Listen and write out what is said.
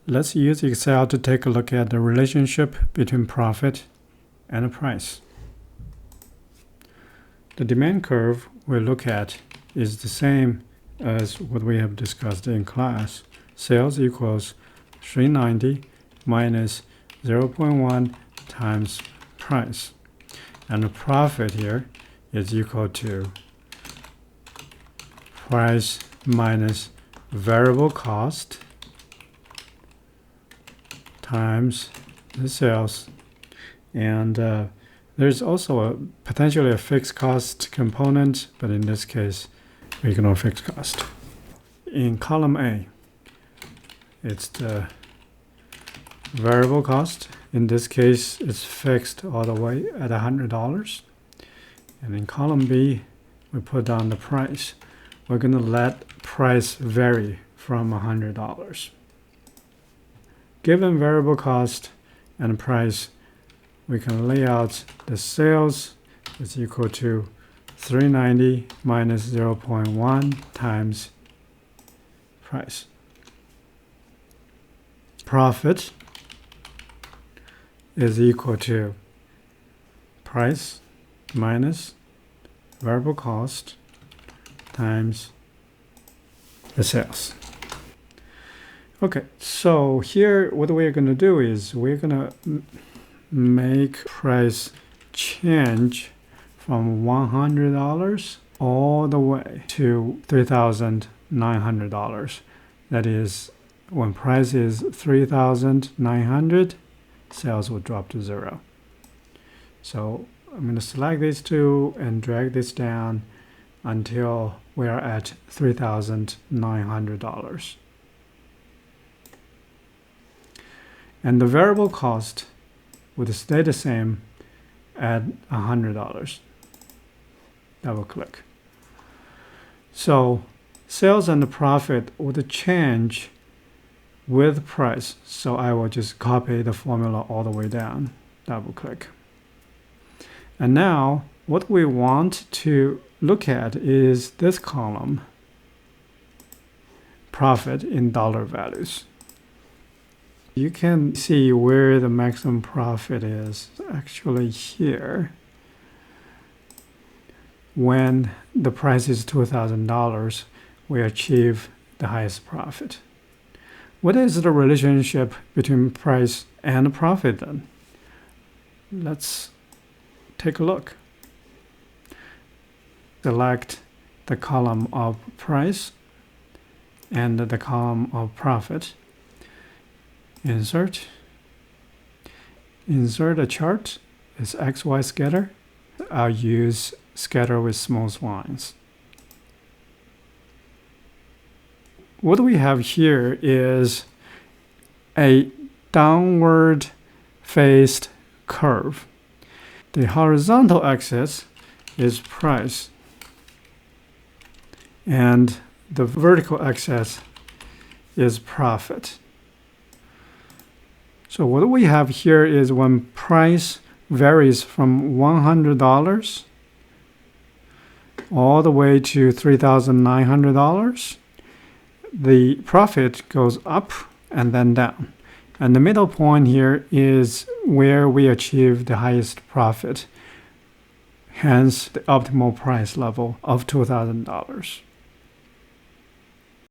Let's use Excel to take a look at the relationship between profit and price. The demand curve we look at is the same as what we have discussed in class. Sales equals 390 minus 0.1 times price. And the profit here is equal to price minus variable cost times the sales. And there's also potentially a fixed cost component, but in this case, we ignore fixed cost. In column A, it's the variable cost. In this case, it's fixed all the way at $100. And in column B, we put down the price. We're going to let price vary from $100. Given variable cost and price, we can lay out the sales is equal to 390 minus 0.1 times price. Profit is equal to price minus variable cost times the sales. Okay, so here what we're going to do is we're going to make price change from $100 all the way to $3,900. That is, when price is $3,900, sales will drop to 0. So I'm going to select these two and drag this down until we are at $3,900. And the variable cost would stay the same at $100. Double click. So sales and the profit would change with price. So I will just copy the formula all the way down. Double click. And now what we want to look at is this column, profit in dollar values. You can see where the maximum profit is actually here. When the price is $2,000, we achieve the highest profit. What is the relationship between price and profit then? Let's take a look. Select the column of price and the column of profit. Insert a chart. It's XY scatter. I'll use scatter with smooth lines. What we have here is a downward faced curve. The horizontal axis is price, and the vertical axis is profit. So what we have here is when price varies from $100 all the way to $3,900, the profit goes up and then down. And the middle point here is where we achieve the highest profit, hence the optimal price level of $2,000.